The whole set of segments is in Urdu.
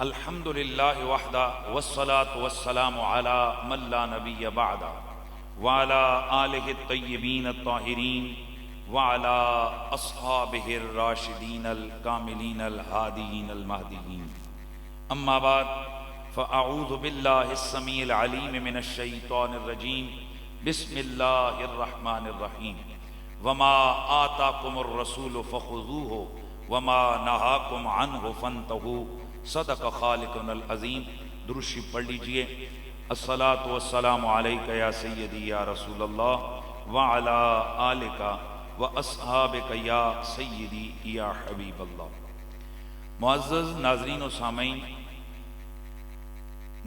الحمد للہ وحدہ والصلاة والسلام علی من لا نبی بعدہ وعلی آلہ الطیبین الطاہرین وعلی اصحابہ الراشدین الکاملین الہادیین المہدیین اما بعد فاعوذ باللہ السمیع العلیم من الشیطان الرجیم بسم اللہ الرحمن الرحیم وما آتاکم الرسول فخذوہ وما نہاکم عنہ فانتہوا صدق خالقنا العظیم۔ درود شریف پڑھ لیجئے۔ الصلاۃ والسلام علیک یا سیدی یا رسول اللہ وعلی آلک واصحابک یا سیدی یا حبیب اللہ۔ معزز ناظرین و سامعین،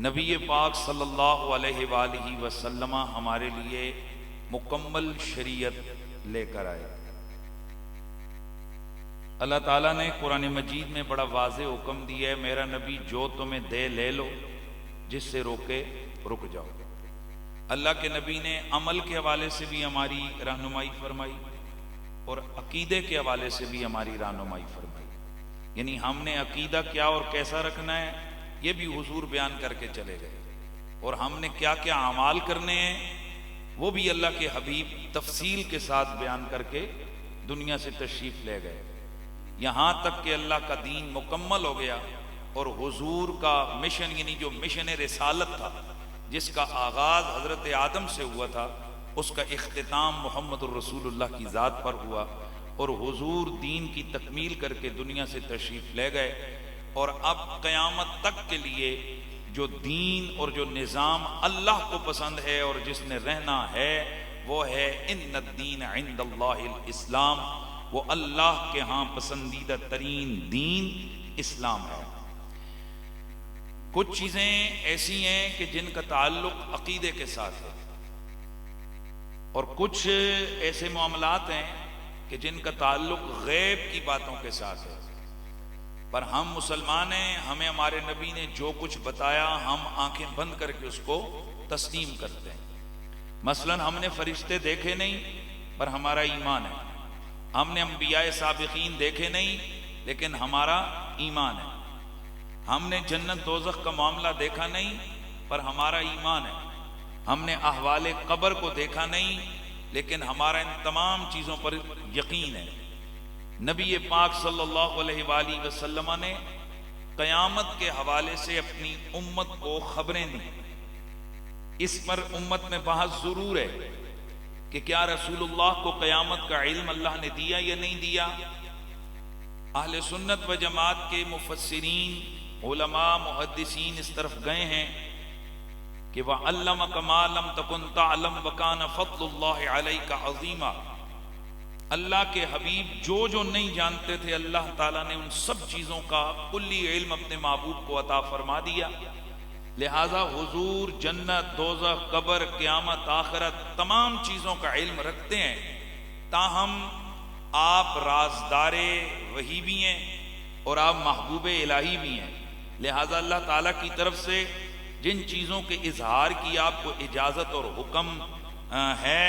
نبی پاک صلی اللہ علیہ وآلہ وسلم ہمارے لیے مکمل شریعت لے کر آئے۔ اللہ تعالیٰ نے قرآن مجید میں بڑا واضح حکم دیا ہے، میرا نبی جو تمہیں دے لے لو، جس سے روکے رک جاؤ۔ اللہ کے نبی نے عمل کے حوالے سے بھی ہماری رہنمائی فرمائی اور عقیدے کے حوالے سے بھی ہماری رہنمائی فرمائی، یعنی ہم نے عقیدہ کیا اور کیسا رکھنا ہے یہ بھی حضور بیان کر کے چلے گئے، اور ہم نے کیا کیا اعمال کرنے ہیں وہ بھی اللہ کے حبیب تفصیل کے ساتھ بیان کر کے دنیا سے تشریف لے گئے، یہاں تک کہ اللہ کا دین مکمل ہو گیا اور حضور کا مشن، یعنی جو مشن رسالت تھا جس کا آغاز حضرت آدم سے ہوا تھا، اس کا اختتام محمد الرسول اللہ کی ذات پر ہوا، اور حضور دین کی تکمیل کر کے دنیا سے تشریف لے گئے، اور اب قیامت تک کے لیے جو دین اور جو نظام اللہ کو پسند ہے اور جس نے رہنا ہے وہ ہے ان الدین عند اللہ الاسلام، وہ اللہ کے ہاں پسندیدہ ترین دین اسلام ہے۔ کچھ چیزیں ایسی ہیں کہ جن کا تعلق عقیدے کے ساتھ ہے، اور کچھ ایسے معاملات ہیں کہ جن کا تعلق غیب کی باتوں کے ساتھ ہے، پر ہم مسلمان ہیں، ہمیں ہمارے نبی نے جو کچھ بتایا ہم آنکھیں بند کر کے اس کو تسلیم کرتے ہیں۔ مثلا ہم نے فرشتے دیکھے نہیں پر ہمارا ایمان ہے، ہم نے انبیاء سابقین دیکھے نہیں لیکن ہمارا ایمان ہے، ہم نے جنت دوزخ کا معاملہ دیکھا نہیں پر ہمارا ایمان ہے، ہم نے احوال قبر کو دیکھا نہیں لیکن ہمارا ان تمام چیزوں پر یقین ہے۔ نبی پاک صلی اللہ علیہ وآلہ وسلم نے قیامت کے حوالے سے اپنی امت کو خبریں دیں، اس پر امت میں بحث ضرور ہے کہ کیا رسول اللہ کو قیامت کا علم اللہ نے دیا یا نہیں دیا۔ اہل سنت و جماعت کے مفسرین، علماء، محدثین اس طرف گئے ہیں کہ وَعَلَّمَكَ مَا لَمْ تَكُنْ تَعْلَمْ وَكَانَ فَضْلُ اللَّهِ عَلَيْكَ عَظِيمًا۔ اللہ کے حبیب جو نہیں جانتے تھے اللہ تعالیٰ نے ان سب چیزوں کا کلی علم اپنے محبوب کو عطا فرما دیا، لہذا حضور جنت، دوزخ، قبر، قیامت، آخرت تمام چیزوں کا علم رکھتے ہیں، تاہم آپ رازدار وحی بھی ہیں اور آپ محبوب الہی بھی ہیں، لہذا اللہ تعالیٰ کی طرف سے جن چیزوں کے اظہار کی آپ کو اجازت اور حکم ہے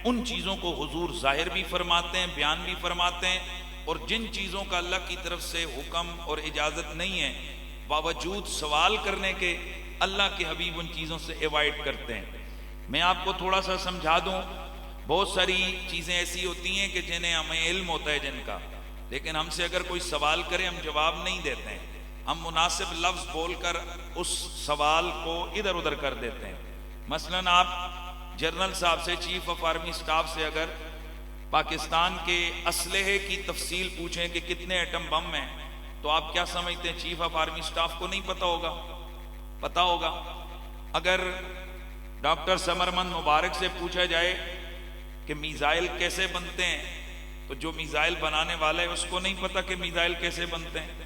ان چیزوں کو حضور ظاہر بھی فرماتے ہیں، بیان بھی فرماتے ہیں، اور جن چیزوں کا اللہ کی طرف سے حکم اور اجازت نہیں ہے باوجود سوال کرنے کے اللہ کے حبیب ان چیزوں سے ایوائڈ کرتے ہیں۔ میں آپ کو تھوڑا سا سمجھا دوں، بہت ساری چیزیں ایسی ہوتی ہیں کہ جنہیں ہمیں علم ہوتا ہے جن کا، لیکن ہم سے اگر کوئی سوال کرے ہم جواب نہیں دیتے ہیں، ہم مناسب لفظ بول کر اس سوال کو ادھر ادھر کر دیتے ہیں۔ مثلاً آپ جنرل صاحب سے، چیف آف آرمی سٹاف سے اگر پاکستان کے اسلحے کی تفصیل پوچھیں کہ کتنے ایٹم بم ہیں تو آپ کیا سمجھتے ہیں چیف آف آرمی سٹاف کو نہیں پتہ ہوگا؟ پتہ ہوگا۔ اگر ڈاکٹر سمرمند مبارک سے پوچھا جائے کہ میزائل کیسے بنتے ہیں تو جو میزائل بنانے والا ہے اس کو نہیں پتہ کہ میزائل کیسے بنتے ہیں،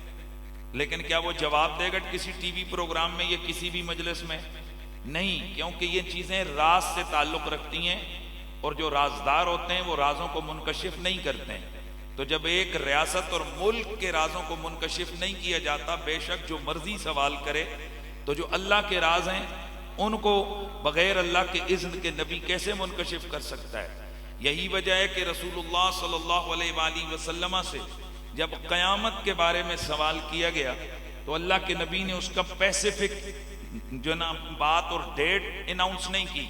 لیکن کیا وہ جواب دے گا کسی ٹی وی پروگرام میں یا کسی بھی مجلس میں؟ نہیں، کیونکہ یہ چیزیں راز سے تعلق رکھتی ہیں، اور جو رازدار ہوتے ہیں وہ رازوں کو منکشف نہیں کرتے ہیں۔ تو جب ایک ریاست اور ملک کے رازوں کو منکشف نہیں کیا جاتا، بے شک جو مرضی سوال کرے، تو جو اللہ کے راز ہیں ان کو بغیر اللہ کے اذن کے نبی کیسے منکشف کر سکتا ہے؟ یہی وجہ ہے کہ رسول اللہ صلی اللہ علیہ وآلہ وسلم سے جب قیامت کے بارے میں سوال کیا گیا تو اللہ کے نبی نے اس کا اسپیسیفک جو نا بات اور ڈیٹ اناؤنس نہیں کی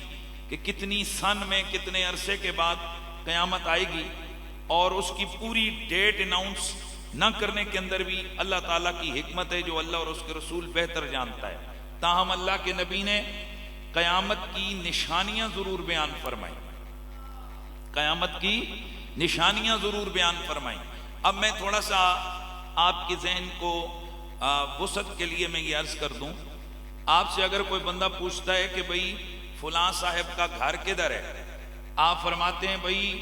کہ کتنی سن میں کتنے عرصے کے بعد قیامت آئے گی، اور اس کی پوری ڈیٹ اناؤنس نہ کرنے کے اندر بھی اللہ تعالیٰ کی حکمت ہے جو اللہ اور اس کے رسول بہتر جانتا ہے۔ تاہم اللہ کے نبی نے قیامت کی نشانیاں ضرور بیان فرمائی، قیامت کی نشانیاں ضرور بیان فرمائی۔ اب میں تھوڑا سا آپ کے ذہن کو وسعت کے لیے میں یہ عرض کر دوں، آپ سے اگر کوئی بندہ پوچھتا ہے کہ بھئی فلاں صاحب کا گھر کدھر ہے، آپ فرماتے ہیں بھئی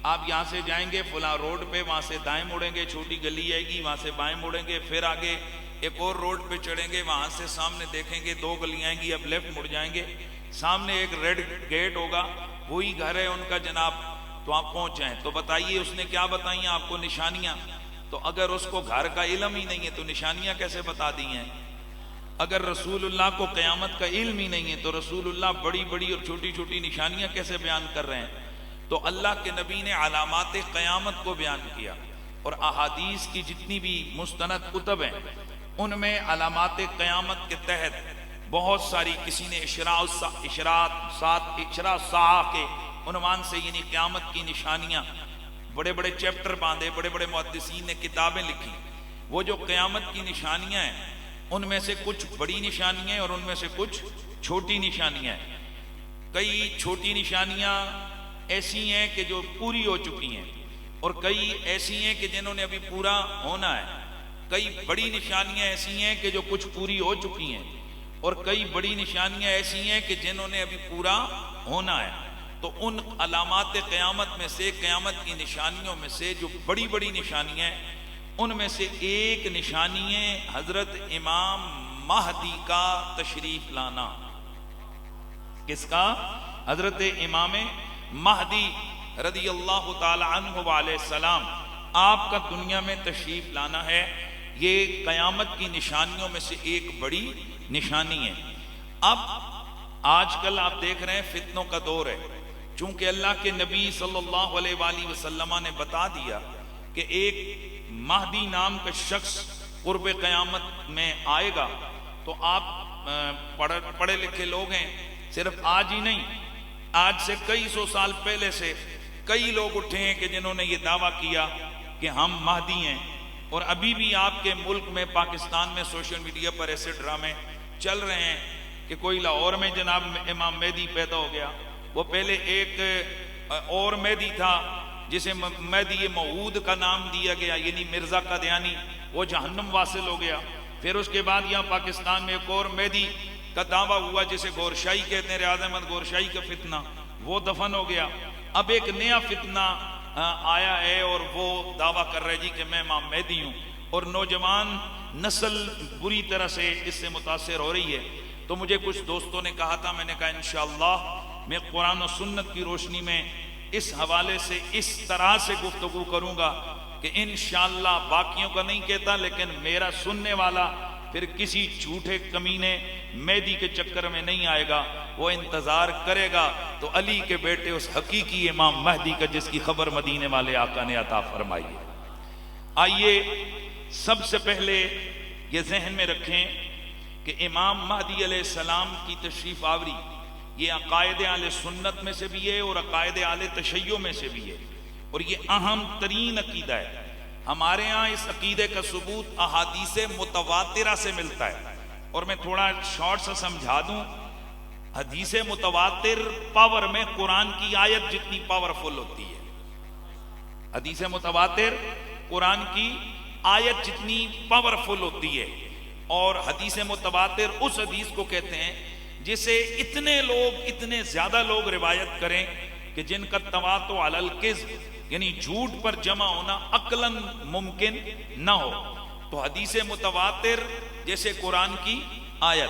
آپ یہاں سے جائیں گے فلاں روڈ پہ، وہاں سے دائیں مڑیں گے، چھوٹی گلی آئے گی، وہاں سے بائیں مڑیں گے، پھر آگے ایک اور روڈ پہ چڑھیں گے، وہاں سے سامنے دیکھیں گے 2 گلیاں آئیں گی، اب لیفٹ مڑ جائیں گے، سامنے ایک ریڈ گیٹ ہوگا، وہی گھر ہے ان کا جناب، تو آپ پہنچ جائیں۔ تو بتائیے اس نے کیا بتائیں آپ کو؟ نشانیاں۔ تو اگر اس کو گھر کا علم ہی نہیں ہے تو نشانیاں کیسے بتا دی ہیں؟ اگر رسول اللہ کو قیامت کا علم ہی نہیں ہے تو رسول اللہ بڑی بڑی اور چھوٹی چھوٹی نشانیاں کیسے بیان کر رہے ہیں؟ تو اللہ کے نبی نے علامات قیامت کو بیان کیا، اور احادیث کی جتنی بھی مستند کتب ہیں ان میں علامات قیامت کے تحت بہت ساری، کسی نے اشراء الساعہ کے عنوان سے یعنی قیامت کی نشانیاں بڑے بڑے چیپٹر باندھے، بڑے بڑے محدثین نے کتابیں لکھی۔ وہ جو قیامت کی نشانیاں ہیں ان میں سے کچھ بڑی نشانیاں ہیں اور ان میں سے کچھ چھوٹی نشانیاں ہیں۔ کئی چھوٹی نشانیاں ایسی ہیں کہ جو پوری ہو چکی ہیں، اور کئی ایسی ہیں کہ جنہوں نے ابھی پورا ہونا ہے۔ کئی بڑی نشانیاں ایسی ہیں کہ جو کچھ پوری ہو چکی ہیں، اور کئی بڑی نشانیاں ایسی ہیں کہ جنہوں نے ابھی پورا ہونا ہے۔ تو ان علامات قیامت میں سے، قیامت کی نشانیوں میں سے جو بڑی بڑی نشانیاں ہیں ان میں سے ایک نشانی ہے حضرت امام مہدی کا تشریف لانا۔ کس کا؟ حضرت امام مہدی رضی اللہ تعالی عنہ علیہ السلام، آپ کا دنیا میں تشریف لانا ہے۔ یہ قیامت کی نشانیوں میں سے ایک بڑی نشانی ہے۔ اب آج کل آپ دیکھ رہے ہیں فتنوں کا دور ہے، چونکہ اللہ کے نبی صلی اللہ علیہ وآلہ وسلم نے بتا دیا کہ ایک مہدی نام کا شخص قرب قیامت میں آئے گا، تو آپ پڑھے لکھے لوگ ہیں، صرف آج ہی نہیں، آج سے کئی سو سال پہلے سے کئی لوگ اٹھے ہیں کہ جنہوں نے یہ دعویٰ کیا کہ ہم مہدی ہیں، اور ابھی بھی آپ کے ملک میں پاکستان میں سوشل میڈیا پر ایسے ڈرامے چل رہے ہیں کہ کوئی لاہور میں جناب امام مہدی پیدا ہو گیا، وہ پہلے ایک اور مہدی تھا جسے مہدی موعود کا نام دیا گیا، یعنی مرزا قادیانی، وہ جہنم واصل ہو گیا۔ پھر اس کے بعد یہاں پاکستان میں ایک اور مہدی کا دعویٰ ہوا جسے گورشاہی کہتے ہیں، ریاض احمد گورشاہی کا فتنہ، وہ دفن ہو گیا۔ اب ایک نیا فتنہ آیا ہے اور وہ دعویٰ کر رہے جی کہ میں امام مہدی ہوں، اور نوجوان نسل بری طرح سے اس سے متاثر ہو رہی ہے۔ تو مجھے کچھ دوستوں نے کہا تھا، میں نے کہا انشاءاللہ میں قرآن و سنت کی روشنی میں اس حوالے سے اس طرح سے گفتگو کروں گا کہ انشاءاللہ باقیوں کا نہیں کہتا، لیکن میرا سننے والا پھر کسی جھوٹے کمینے مہدی کے چکر میں نہیں آئے گا، وہ انتظار کرے گا تو علی کے بیٹے اس حقیقی امام مہدی کا جس کی خبر مدینے والے آقا نے عطا فرمائی ہے۔ آئیے سب سے پہلے یہ ذہن میں رکھیں کہ امام مہدی علیہ السلام کی تشریف آوری یہ عقائد اہل سنت میں سے بھی ہے اور عقائد اہل تشیع میں سے بھی ہے، اور یہ اہم ترین عقیدہ ہے۔ ہمارے ہاں اس عقیدے کا ثبوت احادیث متواترہ سے ملتا ہے، اور میں تھوڑا شارٹ سا سمجھا دوں۔ حدیث متواتر پاور میں قرآن کی آیت جتنی پاورفل ہوتی ہے، حدیث متواتر قرآن کی آیت جتنی پاورفل ہوتی ہے، اور حدیث متواتر اس حدیث کو کہتے ہیں جسے اتنے زیادہ لوگ روایت کریں کہ جن کا تواتر علی الکذب یعنی جھوٹ پر جمع ہونا عقلاً ممکن نہ ہو، تو حدیث متواتر جیسے قرآن کی آیت۔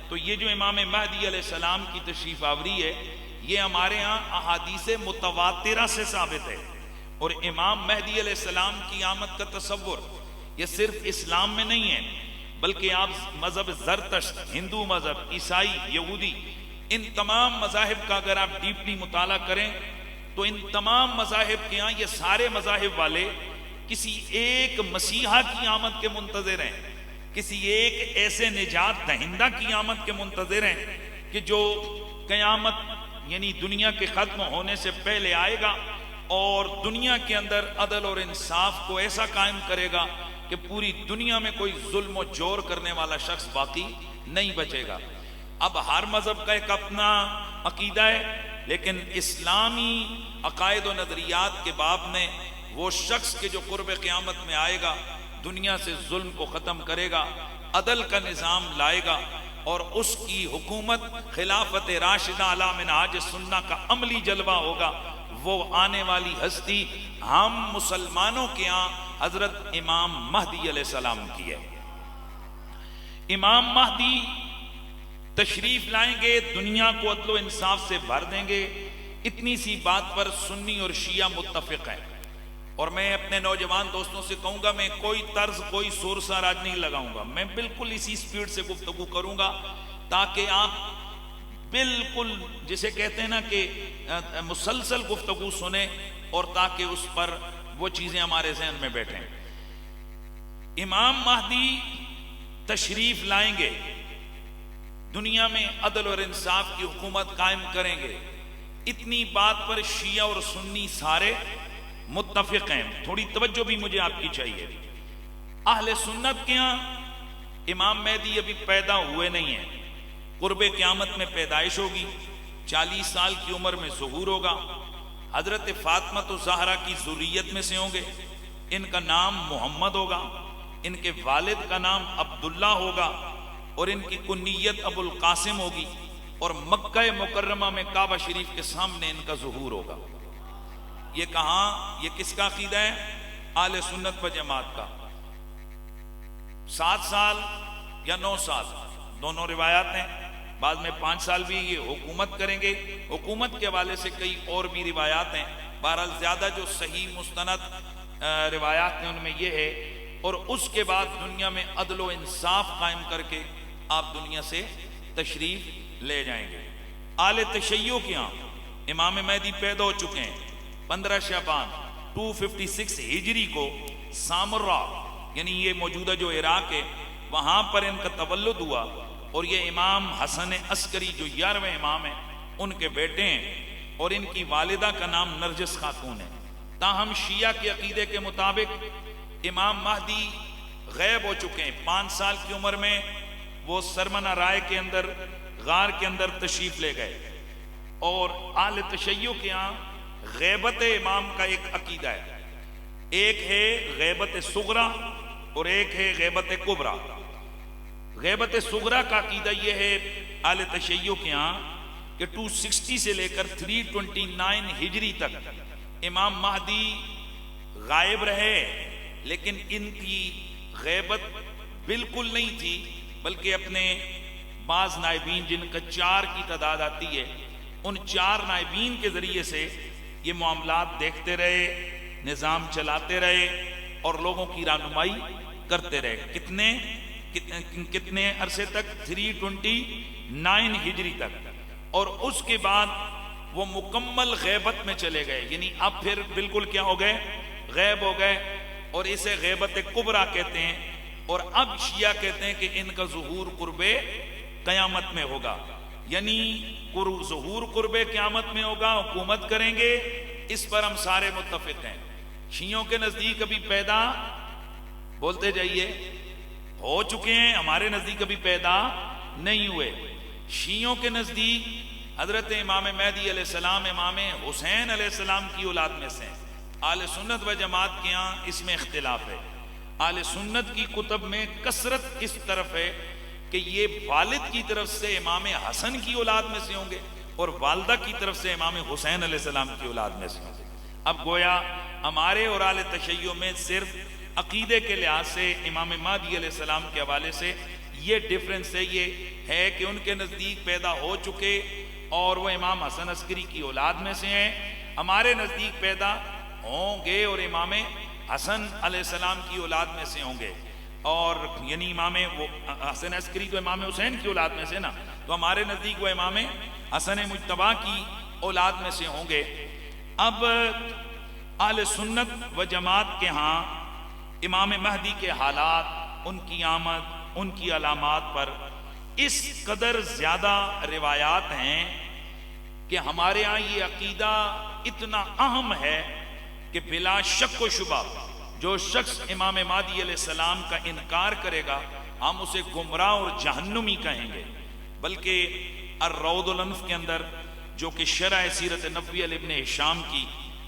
تو یہ جو امام مہدی علیہ السلام کی تشریف آوری ہے یہ ہمارے ہاں احادیث متواترہ سے ثابت ہے، اور امام مہدی علیہ السلام کی آمد کا تصور یہ صرف اسلام میں نہیں ہے، بلکہ آپ مذہب زرتشت، ہندو مذہب، عیسائی، یہودی، ان تمام مذاہب کا اگر آپ ڈیپلی مطالعہ کریں تو ان تمام مذاہب کے ہاں یہ سارے مذاہب والے کسی ایک مسیحا کی آمد کے منتظر ہیں کسی ایک ایسے نجات دہندہ کی آمد کے منتظر ہیں کہ جو قیامت یعنی دنیا کے ختم ہونے سے پہلے آئے گا اور دنیا کے اندر عدل اور انصاف کو ایسا قائم کرے گا کہ پوری دنیا میں کوئی ظلم و جور کرنے والا شخص باقی نہیں بچے گا۔ اب ہر مذہب کا ایک اپنا عقیدہ ہے، لیکن اسلامی عقائد و نظریات کے باب میں وہ شخص کے جو قرب قیامت میں آئے گا، دنیا سے ظلم کو ختم کرے گا، عدل کا نظام لائے گا، اور اس کی حکومت خلافت راشدہ علی منہاج سنہ کا عملی جلوہ ہوگا، وہ آنے والی ہستی ہم مسلمانوں کے ہاں حضرت امام مہدی علیہ السلام کی ہے۔ امام مہدی تشریف لائیں گے، دنیا کو عدل و انصاف سے بھر دیں گے۔ اتنی سی بات پر سنی اور شیعہ متفق ہیں، اور میں اپنے نوجوان دوستوں سے کہوں گا، میں کوئی طرز کوئی سور سراج نہیں لگاؤں گا، میں بالکل اسی سپیڈ سے گفتگو کروں گا تاکہ آپ بالکل جسے کہتے ہیں نا کہ مسلسل گفتگو سنیں، اور تاکہ اس پر وہ چیزیں ہمارے ذہن میں بیٹھیں۔ امام مہدی تشریف لائیں گے، دنیا میں عدل اور انصاف کی حکومت قائم کریں گے۔ اتنی بات پر شیعہ اور سنی سارے متفق ہیں۔ تھوڑی توجہ بھی مجھے آپ کی چاہیے۔ اہل سنت کے ہاں امام مہدی ابھی پیدا ہوئے نہیں ہیں، قرب قیامت میں پیدائش ہوگی، 40 سال کی عمر میں ظہور ہوگا، حضرت فاطمہ الزہرا کی ذریت میں سے ہوں گے، ان کا نام محمد ہوگا، ان کے والد کا نام عبداللہ ہوگا، اور ان کی کنیت ابو القاسم ہوگی، اور مکہ مکرمہ میں کعبہ شریف کے سامنے ان کا ظہور ہوگا۔ یہ کہاں، یہ کس کا عقیدہ ہے؟ اہل سنت و جماعت کا۔ 7 سال یا 9 سال دونوں روایات ہیں، بعد میں 5 سال بھی یہ حکومت کریں گے۔ حکومت کے حوالے سے کئی اور بھی روایات ہیں، بہرحال زیادہ جو صحیح مستند روایات ہیں ان میں یہ ہے، اور اس کے بعد دنیا میں عدل و انصاف قائم کر کے آپ دنیا سے تشریف لے جائیں گے۔ آل تشیع کے ہاں امام مہدی پیدا ہو چکے ہیں 15 شعبان 256 ہجری کو سامرہ، یعنی یہ موجودہ جو عراق ہے وہاں پر ان کا تولد ہوا، اور یہ امام حسن عسکری جو 11ویں امام ہیں ان کے بیٹے ہیں، اور ان کی والدہ کا نام نرجس خاتون ہے۔ تاہم شیعہ کے عقیدے کے مطابق امام مہدی غیب ہو چکے ہیں۔ 5 سال کی عمر میں وہ سرمنہ رائے کے اندر غار کے اندر تشریف لے گئے، اور اہل تشیع کے ہاں غیبت امام کا ایک عقیدہ ہے، ایک ہے غیبت صغرا اور ایک ہے غیبت کبرا۔ غیبت صغرا کا عقیدہ یہ ہے اہل تشیع کے ہاں کہ 260 سے لے کر 329 ہجری تک امام مہدی غائب رہے، لیکن ان کی غیبت بالکل نہیں تھی، بلکہ اپنے بعض نائبین جن کا 4 کی تعداد آتی ہے، ان 4 نائبین کے ذریعے سے یہ معاملات دیکھتے رہے، نظام چلاتے رہے، اور لوگوں کی رہنمائی کرتے رہے۔ کتنے عرصے تک؟ 329 ہجری تک، اور اس کے بعد وہ مکمل غیبت میں چلے گئے، یعنی اب پھر بالکل کیا ہو گئے؟ غیب ہو گئے، اور اسے غیبت کبرا کہتے ہیں۔ اور اب شیعہ کہتے ہیں کہ ان کا ظہور قرب قیامت میں ہوگا، یعنی ظہور قرب قیامت میں ہوگا، حکومت کریں گے، اس پر ہم سارے متفق ہیں۔ شیعوں کے نزدیک ابھی پیدا، بولتے جائیے، ہو چکے ہیں، ہمارے نزدیک ابھی پیدا نہیں ہوئے۔ شیعوں کے نزدیک حضرت امام مہدی علیہ السلام امام حسین علیہ السلام کی اولاد میں سے ہیں۔ اہل سنت و جماعت کے ہاں اس میں اختلاف ہے۔ اہل سنت کی کتب میں کثرت اس طرف ہے کہ یہ والد کی طرف سے امام حسن کی اولاد میں سے ہوں گے، اور والدہ کی طرف سے امام حسین علیہ السلام کی اولاد میں سے ہوں گے۔ اب گویا ہمارے اور اہل تشیع میں صرف عقیدے کے لحاظ سے امام مہدی علیہ السلام کے حوالے سے یہ ڈیفرنس ہے، یہ ہے کہ ان کے نزدیک پیدا ہو چکے اور وہ امام حسن عسکری کی اولاد میں سے ہیں، ہمارے نزدیک پیدا ہوں گے اور امام حسن علیہ السلام کی اولاد میں سے ہوں گے، اور یعنی امام حسن عسکری تو امام حسین کی اولاد میں سے نا، تو ہمارے نزدیک وہ امام حسن مجتبی کی اولاد میں سے ہوں گے۔ اب اہل سنت و جماعت کے ہاں امام مہدی کے حالات، ان کی آمد، ان کی علامات پر اس قدر زیادہ روایات ہیں کہ ہمارے ہاں یہ عقیدہ اتنا اہم ہے کہ بلا شک و شبہ جو شخص امام مہدی علیہ السلام کا انکار کرے گا ہم اسے گمراہ اور جہنمی کہیں گے. بلکہ الروض الانف کے اندر جو کہ شرح سیرت نبوی علی ابن ہشام کی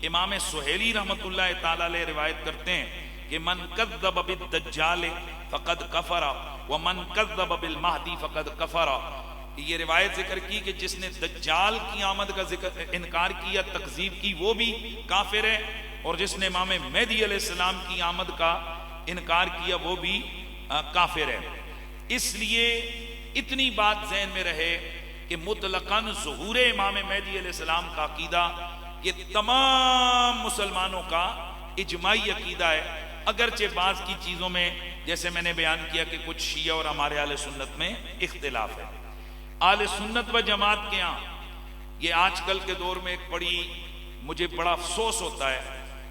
امام سہیلی رحمۃ اللہ تعالی علیہ روایت کرتے ہیں کہ من کذب بالدجال فقد کفر ومن کذب بالمہدی فقد کفر. یہ روایت ذکر کی کہ جس نے دجال کی آمد کا انکار کیا، تکذیب کی، وہ بھی کافر ہے، اور جس نے امام مہدی علیہ السلام کی آمد کا انکار کیا وہ بھی کافر ہے. اس لیے اتنی بات ذہن میں رہے کہ مطلقاً ظہور امام مہدی علیہ السلام کا عقیدہ یہ تمام مسلمانوں کا اجماعی عقیدہ ہے. اگرچہ بعض کی چیزوں میں جیسے میں نے بیان کیا کہ کچھ شیعہ اور ہمارے اہل سنت میں اختلاف ہے. اہل سنت و جماعت کے ہاں یہ آج کل کے دور میں مجھے بڑا افسوس ہوتا ہے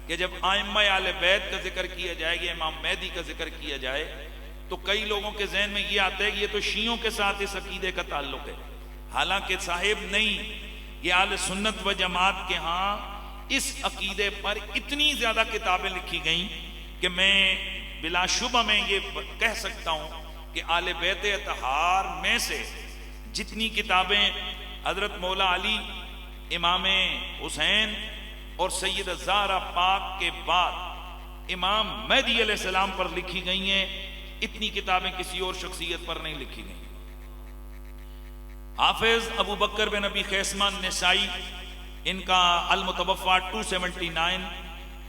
کہ جب ائمہ اہل بیت کا ذکر کیا جائے گا، امام مہدی کا ذکر کیا جائے تو کئی لوگوں کے ذہن میں یہ آتا ہے کہ یہ تو شیعوں کے ساتھ اس عقیدے کا تعلق ہے. حالانکہ صاحب نہیں، یہ اہل سنت و جماعت کے ہاں اس عقیدے پر اتنی زیادہ کتابیں لکھی گئیں کہ میں بلا شبہ میں یہ کہہ سکتا ہوں کہ اہل بیت اطہار میں سے جتنی کتابیں حضرت مولا علی، امام حسین اور سید الزہرا پاک کے بعد امام مہدی علیہ السلام پر لکھی گئی ہیں، اتنی کتابیں کسی اور شخصیت پر نہیں لکھی گئی. حافظ ابو بکر بن ابی خیثمہ النسائی، ان کا المتوفا 279،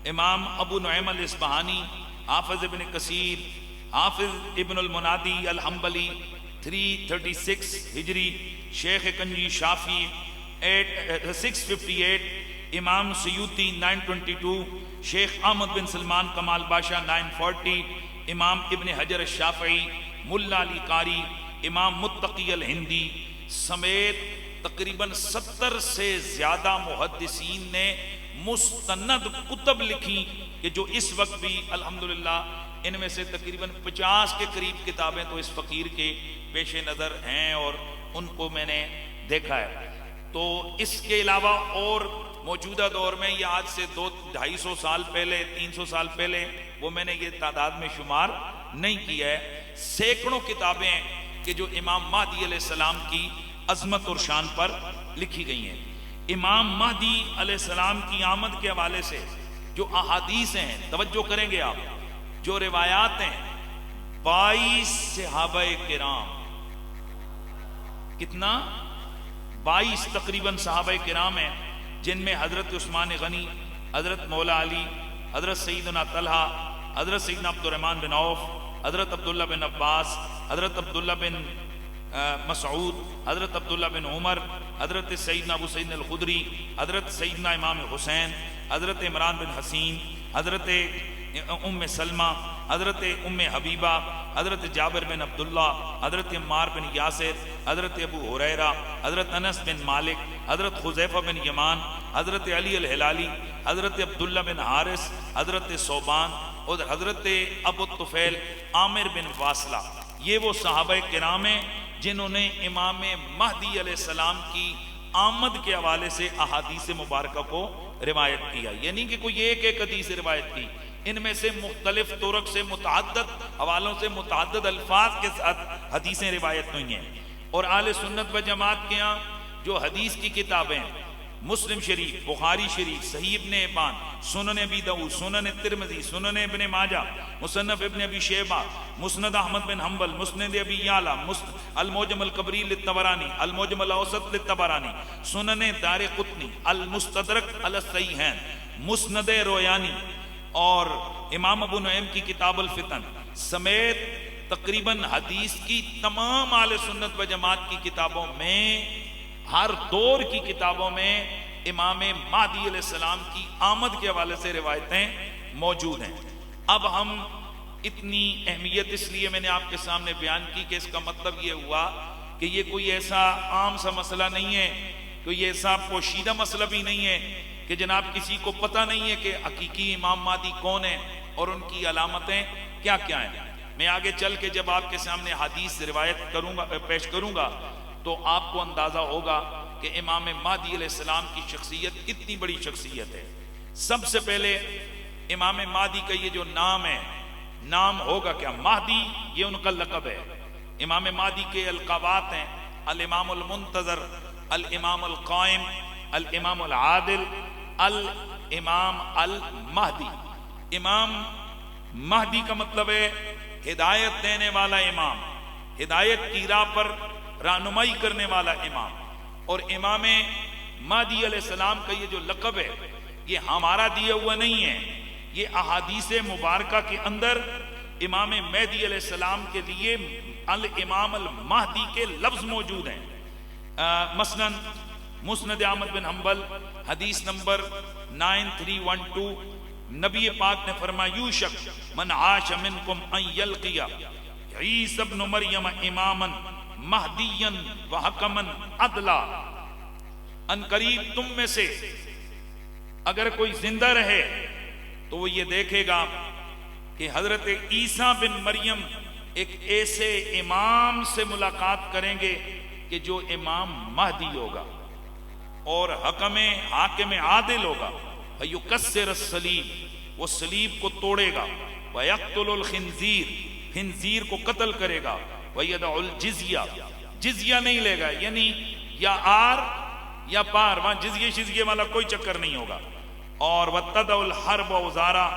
امام ابو نعیم الاصبہانی، حافظ ابن کثیر، حافظ ابن المنادی الحنبلی 336 ہجری، شیخ کنجی شافی 658، امام سیوطی 922، شیخ احمد بن سلمان کمال باشا 940، امام ابن حجر الشافعی، ملا علی قاری، امام متقی الہندی سمیت تقریباً 70 سے زیادہ محدثین نے مستند کتب لکھی کہ جو اس وقت بھی الحمدللہ ان میں سے تقریباً 50 کے قریب کتابیں تو اس فقیر کے پیش نظر ہیں اور ان کو میں نے دیکھا ہے. تو اس کے علاوہ اور موجودہ دور میں یہ آج سے 200-250 سال پہلے، 300 سال پہلے، وہ میں نے یہ تعداد میں شمار نہیں کیا ہے، سینکڑوں کتابیں کہ جو امام مہدی علیہ السلام کی عظمت اور شان پر لکھی گئی ہیں. امام مہدی علیہ السلام کی آمد کے حوالے سے جو احادیث ہیں، توجہ کریں گے آپ، جو روایات ہیں، 22 صحابہ کرام، کتنا؟ 22 تقریباً صحابہ کرام ہیں، جن میں حضرت عثمان غنی، حضرت مولا علی، حضرت سیدنا طلحہ، حضرت سیدنا عبد الرحمن بن عوف، حضرت عبداللہ بن عباس، حضرت عبداللہ بن مسعود، حضرت عبداللہ بن عمر، حضرت سیدنا ابو سعید الخدری، حضرت سیدنا امام حسین، حضرت عمران بن حسین، حضرت ام سلمہ، حضرت ام حبیبہ، حضرت جابر بن عبداللہ، حضرت عمار بن یاسر، حضرت ابو ہریرہ، حضرت انس بن مالک، حضرت حذیفہ بن یمان، حضرت علی الہلالی، حضرت عبداللہ بن حارث، حضرت ثوبان اور حضرت ابو الطفیل عامر بن واصلہ. یہ وہ صحابہ کرام ہیں جنہوں نے امام مہدی علیہ السلام کی آمد کے حوالے سے احادیث مبارکہ کو روایت کیا. یعنی کہ کوئی ایک حدیث روایت کی، ان میں سے مختلف طرق سے متعدد حوالوں سے متعدد الفاظ کے ساتھ حدیثیں روایت ہوئی ہیں. اور اہل سنت و جماعت کے ہاں جو حدیث کی کتابیں، مسلم شریف، بخاری شریف، صحیح ابن حبان، سنن ابی داؤد، سنن ترمذی، سنن ابن ماجہ، مصنف ابن ابی شیبہ، مسند احمد بن حنبل، مسند ابی یعلا، المعجم الکبری للطبرانی، المعجم الاوسط للطبرانی، سنن دارقطنی، المستدرک علی الصحیحین، مسند رویانی اور امام ابو نعیم کی کتاب الفتن سمیت تقریباً حدیث کی تمام اہل سنت و جماعت کی کتابوں میں، ہر دور کی کتابوں میں امام مہدی علیہ السلام کی آمد کے حوالے سے روایتیں موجود ہیں. اب ہم اتنی اہمیت اس لیے میں نے آپ کے سامنے بیان کی کہ اس کا مطلب یہ ہوا کہ یہ کوئی ایسا عام سا مسئلہ نہیں ہے، کوئی ایسا پوشیدہ مسئلہ بھی نہیں ہے کہ جناب کسی کو پتہ نہیں ہے کہ حقیقی امام مہدی کون ہیں اور ان کی علامتیں کیا کیا ہیں. میں آگے چل کے جب آپ کے سامنے حدیث روایت کروں گا، پیش کروں گا، تو آپ کو اندازہ ہوگا کہ امام مہدی علیہ السلام کی شخصیت کتنی بڑی شخصیت ہے۔ سب سے پہلے امام مہدی کا یہ جو نام ہے، نام ہوگا کیا؟ مہدی یہ ان کا لقب ہے۔ امام مہدی کے القابات ہیں الامام المنتظر، الامام القائم، الامام العادل، الامام المہدی۔ امام مہدی کا مطلب ہے ہدایت دینے والا امام، ہدایت کی راہ پر رہنمائی کرنے والا امام۔ اور امام مہدی علیہ السلام کا یہ جو لقب ہے یہ ہمارا دیا ہوا نہیں ہے، یہ احادیث مبارکہ کے اندر امام مہدی علیہ السلام کے لیے الامام المہدی کے لفظ موجود ہیں۔ مثلا مسند احمد بن حنبل حدیث نمبر 9312، نبی پاک نے فرمایا یوشک من عاش منکم ان یلقی عیسی ابن مریم اماما مہدیا وحکما عدلا، ان قریب تم میں سے اگر کوئی زندہ رہے تو وہ یہ دیکھے گا کہ حضرت عیسیٰ بن مریم ایک ایسے امام سے ملاقات کریں گے کہ جو امام مہدی ہوگا اور حاکم عادل ہوگا۔ فَيُكَسِّرَ الصَّلِيبَ، وہ صلیب کو توڑے گا، وَيَقْتُلُ الْخِنزِيرَ، خنزیر کو قتل کرے گا، وَيَدَعُ الْجِزْيَةَ، جزیہ نہیں لے گا، یعنی یا آر یا پار، وہاں جزیہ شزیہ والا کوئی چکر نہیں ہوگا۔ اور وَتَدَعُ الْحَرْبَ أَوْزَارَهَا،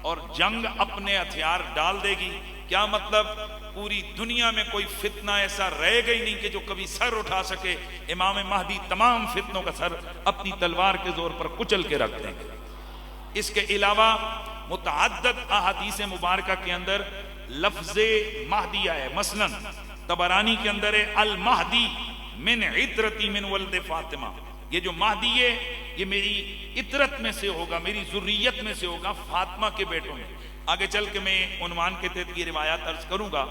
اور جنگ اپنے ہتھیار ڈال دے گی۔ کیا مطلب؟ پوری دنیا میں کوئی فتنہ ایسا رہے گا ہی نہیں کہ جو کبھی سر اٹھا سکے۔ امام مہدی تمام فتنوں کا سر اپنی تلوار کے زور پر کچل کے رکھ دیں گے۔ اس کے علاوہ متعدد احادیث مبارکہ کے اندر لفظ مہدی ہے۔ مثلا طبرانی کے اندر ہے المہدی من عطرتی من ولد فاطمہ، یہ جو مہدی ہے یہ میری عطرت میں سے ہوگا، میری ذریت میں سے ہوگا، فاطمہ کے بیٹوں میں۔ آگے چل کے میں عنوان کے تحت یہ روایات عرض کروں گا۔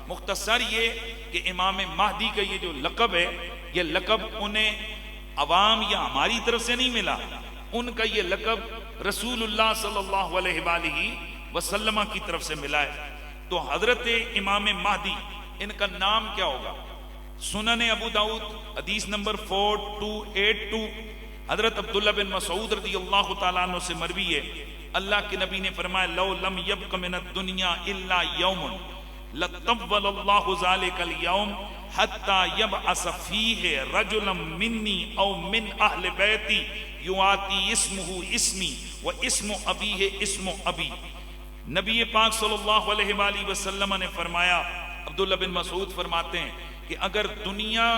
مختصر یہ کہ امام مہدی کا یہ جو لقب ہے، یہ لقب انہیں عوام یا ہماری طرف سے نہیں ملا، ان کا یہ لقب رسول اللہ صلی اللہ علیہ وآلہ وسلم کی طرف سے ملا ہے۔ تو حضرت امام مہدی، ان کا نام کیا ہوگا؟ سنن ابو داؤد حدیث نمبر 4282، حضرت عبداللہ بن مسعود رضی اللہ تعالیٰ عنہ سے مروی ہے، اللہ کے نبی نے فرمایا لو لم یبق من الدنیا الا یوم لطول اللہ ذالک اليوم حتی یبعث فیہ رجلا منی او من اہل بیتی یواتی اسمہ اسمی و اسم ابیہ اسم ابی۔ نبی پاک صلی اللہ علیہ وآلہ وسلم نے فرمایا، عبداللہ بن مسعود فرماتے ہیں کہ اگر دنیا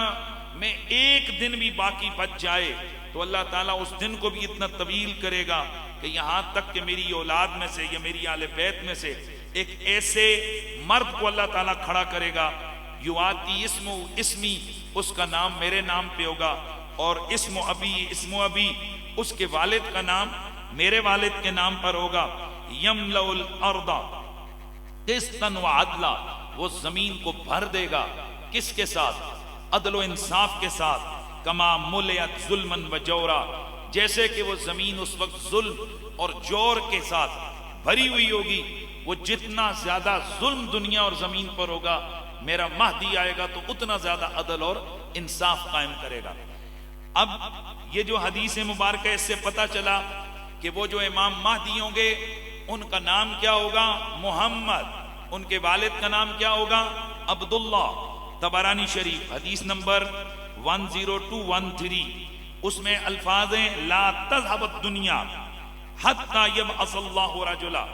میں ایک دن بھی باقی بچ جائے تو اللہ تعالیٰ اس دن کو بھی اتنا طویل کرے گا کہ یہاں تک کہ میری اولاد میں سے یا میری آل بیت میں سے ایک ایسے مرد کو اللہ تعالیٰ کھڑا کرے گا، یواتی اسم اسمی، اس کا نام میرے نام پہ ہوگا، اور اسم ابی اس کے والد کا نام میرے والد کے نام پر ہوگا، یملأ الارض قسطا وعدلا، وہ زمین کو بھر دے گا کس کے ساتھ؟ عدل و انصاف کے ساتھ، کما ملئت ظلما و جورا، جیسے کہ وہ زمین اس وقت ظلم اور جور کے ساتھ بھری ہوئی ہوگی۔ وہ جتنا زیادہ ظلم دنیا اور زمین پر ہوگا، میرا مہدی آئے گا تو اتنا زیادہ عدل اور انصاف قائم کرے گا۔ اب یہ جو حدیث مبارکہ اس سے پتہ چلا کہ وہ جو امام مہدی ہوں گے ان کا نام کیا ہوگا؟ محمد۔ ان کے والد کا نام کیا ہوگا؟ عبداللہ۔ طبرانی شریف حدیث نمبر 10213، اس میں الفاظ ہیں لا تذهب الدنیا حتی یبعث اللہ رجلا،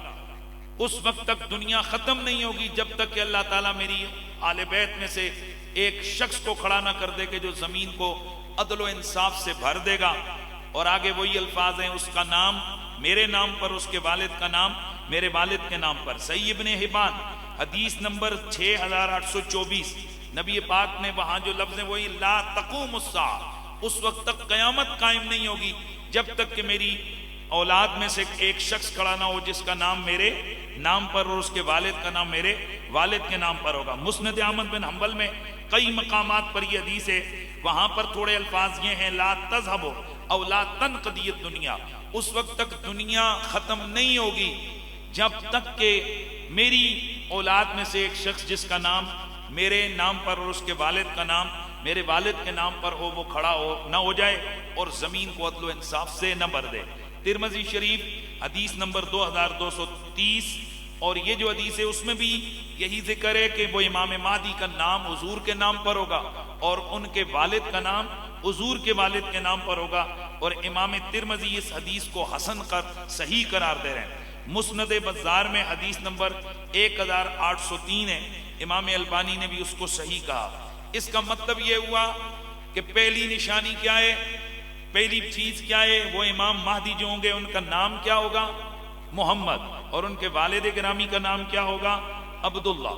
اس وقت تک دنیا ختم نہیں ہوگی جب تک کہ اللہ تعالیٰ میری آل بیت میں سے ایک شخص کو کھڑا نہ کر دے کہ جو زمین کو عدل و انصاف سے بھر دے گا۔ اور آگے وہی الفاظ ہیں اس کا نام میرے نام پر، اس کے والد کا نام میرے والد کے نام پر۔ صحیح ابن حبان حدیث نمبر 6824، نبی پاک نے وہاں جو لفظ ہیں وہی لا تقوم الساعہ، اس وقت تک قیامت قائم نہیں ہوگی جب تک کہ میری اولاد میں سے ایک شخص کھڑا نہ ہو جس کا نام میرے نام پر اور اس کے والد کا نام میرے والد کے نام پر ہوگا۔ مسند احمد بن حنبل میں کئی مقامات پر یہ حدیث ہے، وہاں پر تھوڑے الفاظ یہ ہیں لا تذهب او لا تنقضی الدنیا، اس وقت تک دنیا ختم نہیں ہوگی جب تک کہ میری اولاد میں سے ایک شخص جس کا نام میرے نام پر اور اس کے والد کا نام میرے والد کے نام پر ہو وہ کھڑا نہ ہو جائے اور زمین کو عدل و انصاف سے نہ بھر دے۔ ترمذی شریف حدیث نمبر 2230، اور یہ جو حدیث ہے اس میں بھی یہی ذکر ہے کہ وہ امام مہدی کا نام حضور کے نام پر ہوگا اور ان کے والد کا نام حضور کے والد کے نام پر ہوگا، اور امام ترمذی اس حدیث کو حسن صحیح قرار دے رہے ہیں۔ مسند بزار میں حدیث نمبر 1803 ہے، امام البانی نے بھی اس کو صحیح کہا۔ اس کا مطلب یہ ہوا کہ پہلی نشانی کیا ہے، پہلی چیز کیا ہے، وہ امام مہدی جو ہوں گے ان کا نام کیا ہوگا؟ محمد، اور ان کے والد گرامی کا نام کیا ہوگا؟ عبداللہ۔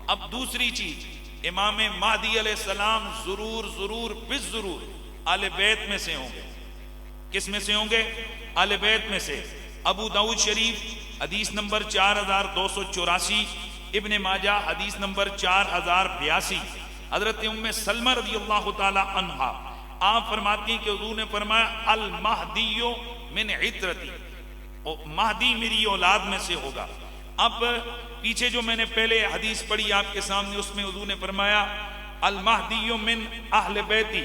اب دوسری چیز، امام مہدی علیہ السلام ضرور بالضرور آل بیت میں سے ہوں گے۔ کس میں سے ہوں گے؟ آل بیت میں سے۔ ابو داؤد شریف حدیث نمبر 4284، ابن ماجہ حدیث نمبر 4082، حضرت ام سلمہ رضی اللہ تعالی عنہا آپ فرماتی ہیں کہ حضور نے فرمایا المہدی من عترتی، مہدی میری اولاد میں سے ہوگا۔ اب پیچھے جو میں نے پہلے حدیث پڑھی آپ کے سامنے، اس میں حضور نے فرمایا المہدی من اہل بیتی،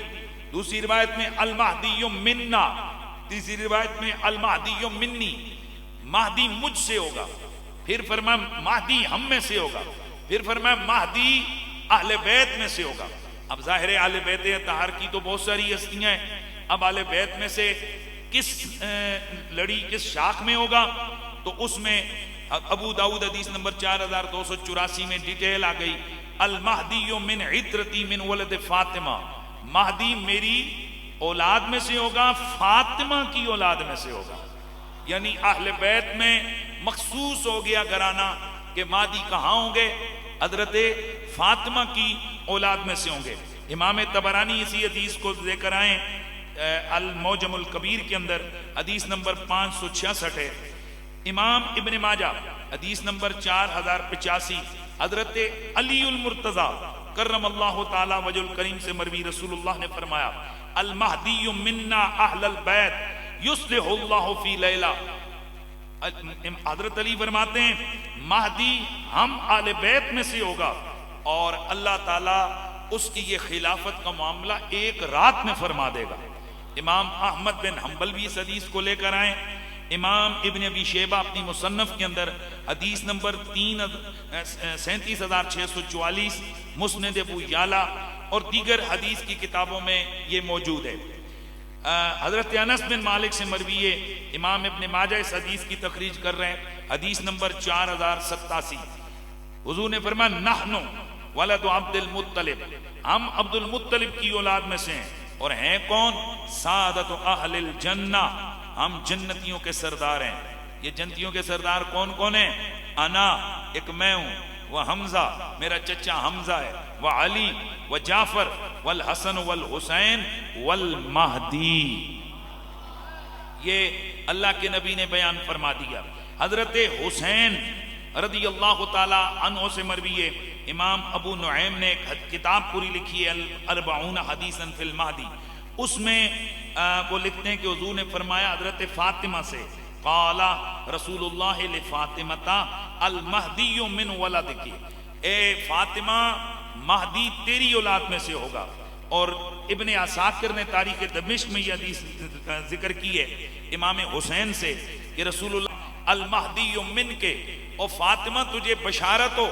دوسری روایت میں المہدی منا، تیسری روایت میں المہدی منی، مہدی مجھ سے ہوگا، پھر فرمایا مہدی ہم میں سے ہوگا، پھر فرمایا مہدی اہل بیت میں سے ہوگا۔ اب ظاہر ہے اہل بیت اطہار کی تو بہت ساری ہستیاں ہیں، اب اہل بیت میں سے کس لڑی کس شاخ میں ہوگا، تو اس میں ابو داؤد حدیث نمبر 4284 میں ڈیٹیل آ گئی، المہدی من عترتی من ولد فاطمہ، مہدی میری اولاد میں سے ہوگا، فاطمہ کی اولاد میں سے ہوگا۔ یعنی اہل بیت میں مخصوص ہو گیا گھرانہ کہ مہدی کہاں ہوں گے؟ حضرت فاطمہ کی اولاد میں سے ہوں گے۔ امام طبرانی اسی حدیث کو لے کر آئیں المعجم الکبیر کے اندر، حدیث نمبر 566 ہے۔ امام ابن ماجہ حدیث نمبر 4085، حضرت علی المرتضی کرم اللہ تعالی وجہ الکریم سے مروی، رسول اللہ نے فرمایا المہدی منا اہل البیت یصلح اللہ فی لیلہ، حضرت علی فرماتے ہیں مہدی ہم آل بیت میں سے ہوگا اور اللہ تعالیٰ اس کی یہ خلافت کا معاملہ ایک رات میں فرما دے گا۔ امام احمد بن حنبل بھی اس حدیث کو لے کر آئیں، امام ابن ابی شیبہ اپنی مصنف کے اندر حدیث نمبر 37644، مسند ابو یعلا اور دیگر حدیث کی کتابوں میں یہ موجود ہے۔ حضرت انس بن مالک سے مروی ہے، امام ابن ماجہ اس حدیث کی تخریج کر رہے ہیں، حدیث نمبر 4087، حضور نے فرمایا نحن ولد عبد المطلب، ہم عبد المطلب کی اولاد میں سے ہیں، اور ہیں کون؟ سعادت اہل الجنہ، ہم جنتیوں کے سردار ہیں۔ یہ جنتیوں کے سردار کون کون ہیں؟ انا، ایک میں ہوں، وہ حمزہ، میرا چچا حمزہ ہے، وہ علی، وہ جعفر، والحسن والحسین والمہدی۔ یہ اللہ کے نبی نے بیان فرما دیا۔ حضرت حسین رضی اللہ تعالی عنہ سے مروی ہے، امام ابو نعیم نے ایک کتاب پوری لکھی ہے الاربعون حدیثاً فی المہدی، اس میں وہ لکھتے ہیں کہ حضور نے فرمایا حضرت فاطمہ سے قال رسول اللہ لفاطمہ المہدی من ولدکی، اے فاطمہ مہدی تیری اولاد میں سے ہوگا۔ اور ابن عساکر نے تاریخ دمشق میں یہ حدیث ذکر کی ہے امام حسین سے کہ رسول اللہ المہدی من کے، اور فاطمہ تجھے بشارت ہو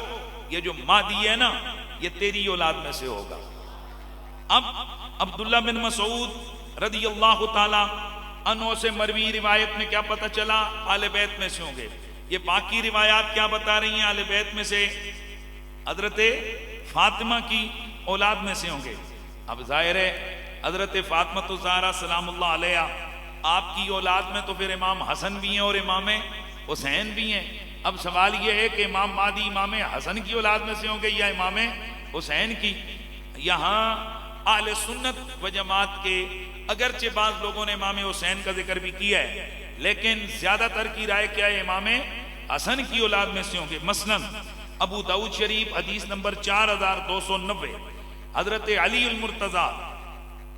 یہ جو مہدی ہے نا یہ تیری اولاد میں سے ہوگا۔ اب عبداللہ بن مسعود رضی اللہ تعالی عنہ سے مروی روایت میں کیا پتہ چلا؟ آل بیت میں سے ہوں گے۔ یہ باقی روایات کیا بتا رہی ہیں؟ آل بیت میں سے حضرت فاطمہ کی اولاد میں سے ہوں گے۔ اب ظاہر ہے حضرت فاطمہ الزہرا سلام اللہ علیہا آپ کی اولاد میں تو پھر امام حسن بھی ہیں اور امام حسین بھی ہیں۔ اب سوال یہ ہے کہ امام مہدی امام حسن کی اولاد میں سے ہوں گے یا امام حسین کی؟ یہاں اہل سنت و جماعت کے اگرچہ بعض لوگوں نے امام حسین کا ذکر بھی کیا ہے، لیکن زیادہ تر کی رائے کیا ہے؟ امام حسن کی اولاد میں سے ہوں گے۔ مثلا ابو داؤد شریف حدیث نمبر 4290، حضرت علی المرتضی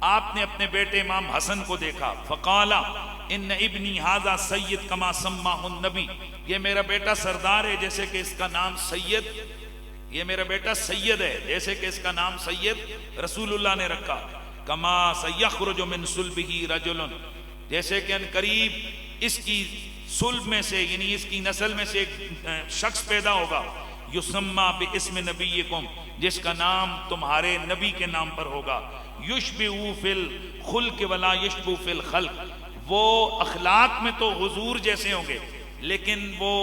آپ نے اپنے بیٹے امام حسن کو دیکھا، فقالا ان ابنی ھذا سید کما سماہ النبی، یہ میرا بیٹا سردار ہے جیسے کہ اس کا نام سید، یہ میرا بیٹا سید ہے جیسے کہ اس کا نام سید رسول اللہ نے رکھا، کما سیخرج من صلبہ رجل، جیسے کہ ان قریب اس کی صلب میں سے یعنی اس کی نسل میں سے ایک شخص پیدا ہوگا، یسمى باسم نبیکم، جس کا نام تمہارے نبی کے نام پر ہوگا، یشبہ فی الخلق ولا یشبہ فی الخلق، وہ اخلاق میں تو حضور جیسے ہوں گے لیکن وہ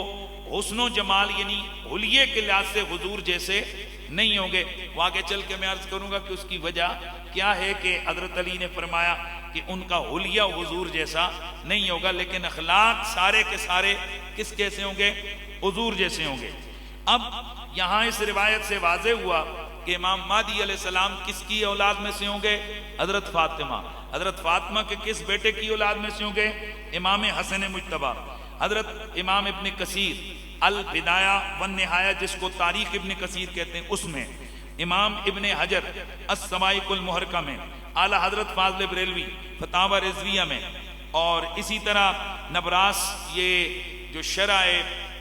حسن و جمال یعنی حلیے کے لحاظ سے حضور جیسے نہیں ہوں گے۔ وہ آگے چل کے میں عرض کروں گا کہ اس کی وجہ کیا ہے کہ حضرت علی نے فرمایا کہ ان کا حلیہ حضور جیسا نہیں ہوگا لیکن اخلاق سارے کے سارے کس جیسے ہوں گے؟ حضور جیسے ہوں گے۔ اب یہاں اس روایت سے واضح ہوا کہ امام مہدی علیہ السلام کس کی اولاد میں سے ہوں گے؟ حضرت فاطمہ۔ حضرت فاطمہ کے کس بیٹے کی اولاد میں سے ہوں گے؟ امام حسن مجتبی۔ حضرت امام ابن کثیر البدایہ والنہایہ جس کو تاریخ ابن کثیر کہتے ہیں اس میں، امام ابن حجر الصواعق المحرقہ میں، اعلیٰ حضرت فاضل بریلوی فتاوی رضویہ میں، اور اسی طرح نبراس یہ جو شرح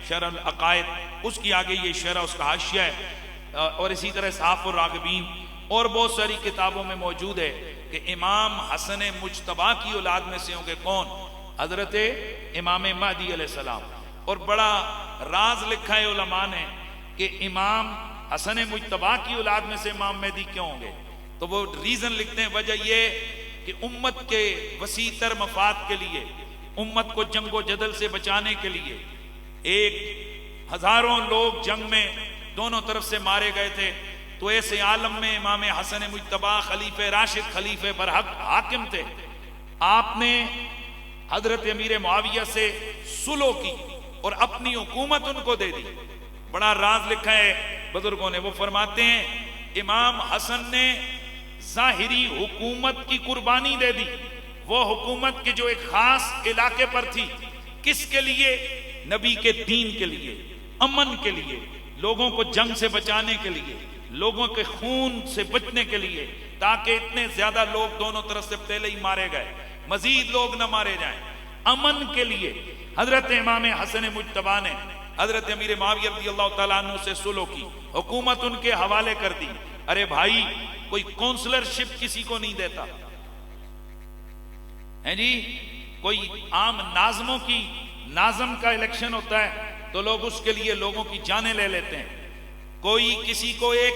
العقائد اس کی آگے یہ شرح اس کا حاشیہ ہے، اور اسی طرح صحاف الراغبین اور بہت ساری کتابوں میں موجود ہے کہ امام حسن مجتبی کی اولاد میں سے ہوں گے کون؟ حضرت امام مہدی علیہ السلام۔ اور بڑا راز لکھا ہے علماء نے کہ امام حسن مجتبی کی اولاد میں سے امام مہدی کیوں ہوں گے؟ تو وہ ریزن لکھتے ہیں، وجہ یہ کہ امت کے وسیع تر مفاد کے لیے، امت کو جنگ و جدل سے بچانے کے لیے، ایک ہزاروں لوگ جنگ میں دونوں طرف سے مارے گئے تھے، تو ایسے عالم میں امام حسن مجتبی خلیفہ راشد، خلیفہ برحق حاکم تھے، آپ نے حضرت امیر معاویہ سے صلح کی اور اپنی حکومت ان کو دے دی۔ بڑا راز لکھا ہے بزرگوں نے، وہ فرماتے ہیں امام حسن نے ظاہری حکومت کی قربانی دے دی، وہ حکومت کی جو ایک خاص علاقے پر تھی، کس کے لیے؟ نبی کے دین کے لیے، امن کے لیے، لوگوں کو جنگ سے بچانے کے لیے، لوگوں کے خون سے بچنے کے لیے، تاکہ اتنے زیادہ لوگ دونوں طرف سے پہلے ہی مارے گئے، مزید لوگ نہ مارے جائیں، امن کے لیے حضرت امام حسن مجتبی نے حضرت امیر معاویہ رضی اللہ تعالیٰ عنہ سے صلح کی، حکومت ان کے حوالے کر دی۔ ارے بھائی، کوئی کونسلرشپ کسی کو نہیں دیتا ہے جی، کوئی عام ناظموں کی ناظم کا الیکشن ہوتا ہے تو لوگ اس کے لیے لوگوں کی جانیں لے لیتے ہیں، کوئی کسی کو ایک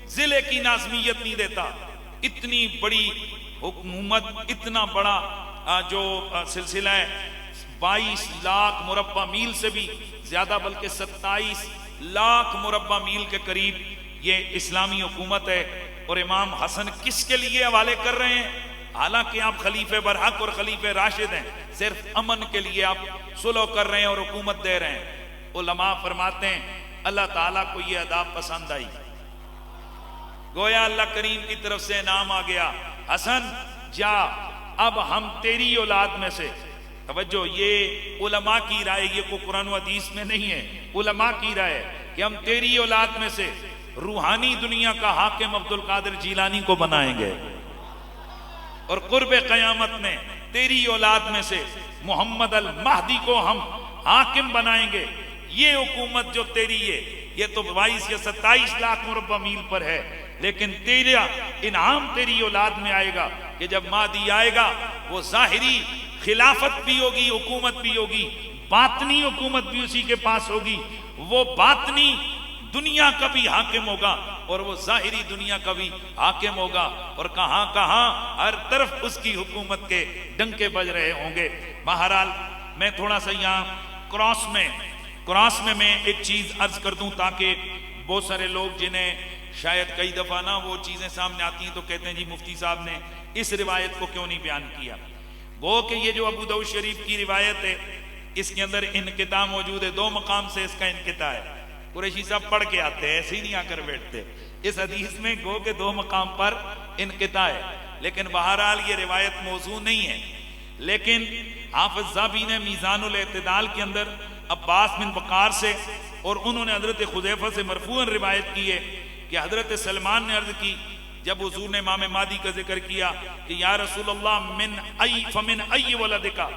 ضلع کی ناظمیت نہیں دیتا۔ اتنی بڑی حکومت، اتنا بڑا جو سلسلہ ہے، 22 لاکھ مربع میل سے بھی زیادہ بلکہ 27 لاکھ مربع میل کے قریب یہ اسلامی حکومت ہے، اور امام حسن کس کے لیے حوالے کر رہے ہیں؟ حالانکہ آپ خلیفہ برحق اور خلیفہ راشد ہیں، صرف امن کے لیے آپ صلح کر رہے ہیں اور حکومت دے رہے ہیں۔ علماء فرماتے ہیں اللہ تعالیٰ کو یہ ادا پسند آئی، گویا اللہ کریم کی طرف سے انعام آ گیا، حسن جا، اب ہم تیری اولاد میں سے، توجہ یہ علماء کی رائے، یہ کوئی قرآن و حدیث میں نہیں ہے، علماء کی رائے ہے کہ ہم تیری اولاد میں سے روحانی دنیا کا حاکم عبد القادر جیلانی کو بنائیں گے، اور قرب قیامت میں تیری اولاد میں سے محمد المہدی کو ہم حاکم بنائیں گے۔ یہ حکومت جو تیری ہے یہ تو 22 یا 27 لاکھ مربع میل پر ہے، لیکن تیرا انعام تیری اولاد میں آئے گا کہ جب مہدی آئے گا وہ ظاہری خلافت بھی ہوگی، حکومت بھی ہوگی، باطنی حکومت بھی اسی کے پاس ہوگی، وہ باطنی دنیا کا بھی حاکم ہوگا اور وہ ظاہری دنیا کا بھی حاکم ہوگا، اور کہاں کہاں ہر طرف اس کی حکومت کے ڈنکے بج رہے ہوں گے۔ بہرحال میں تھوڑا سا یہاں کراس میں میں ایک چیز عرض کر دوں تاکہ بہت سارے لوگ جنہیں شاید کئی دفعہ نہ وہ چیزیں سامنے آتی ہیں تو کہتے ہیں جی مفتی صاحب نے اس روایت کو کیوں نہیں بیان کیا۔ وہ کہ یہ جو ابو داؤد شریف کی روایت ہے اس کے اندر انقطاع موجود ہے، 2 مقام سے اس کا انقطاع ہے۔ قریشی صاحب پڑھ کے آتے ہیں، ایسے ہی نہیں آ کر بیٹھتے، اس حدیث میں گو کہ 2 مقام پر انقطاع ہے، لیکن بہرحال یہ روایت موضوع نہیں ہے۔ لیکن حافظ ذہبی نے میزان الاعتدال کے اندر عباس بن وقار سے، اور انہوں نے حضرت حذیفہ سے مرفوعاً روایت کی ہے کہ حضرت سلمان نے عرض کی جب حضور نے امام مہدی کا ذکر کیا کہ یا رسول اللہ فمن ای ولدکا،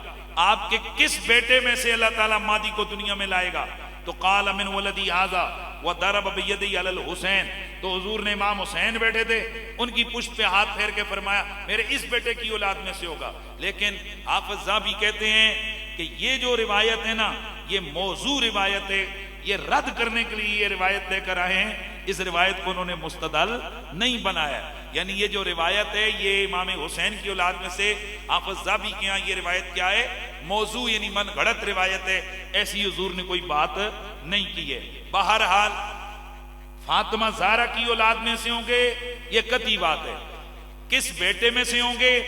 آپ کے کس بیٹے میں سے اللہ تعالیٰ مہدی کو دنیا میں لائے گا؟ تو قال من ولدی ھذا وضرب بیدی علی الحسین، تو حضور نے امام حسین بیٹھے تھے، ان کی پشت پہ ہاتھ پھیر کے فرمایا میرے اس بیٹے کی اولاد میں سے ہوگا۔ لیکن حافظ ذہبی کہتے ہیں کہ یہ جو روایت ہے نا، یہ موضوع روایت ہے، یہ رد کرنے کے لیے یہ روایت لے کر آئے ہیں، اس روایت کو انہوں نے مستدل نہیں بنایا، یعنی یہ جو روایت ہے یہ امام حسین کی اولاد میں سے حافظ ذہبی کے ہاں یہ روایت کیا ہے؟ موضوع، یعنی من گھڑت روایت ہے، ایسی حضور نے کوئی بات نہیں کی ہے۔ بہرحال فاطمہ زہرا کی اولاد میں سے ہوں گے یہ قطعی بات ہے، کس بیٹے میں سے ہوں گے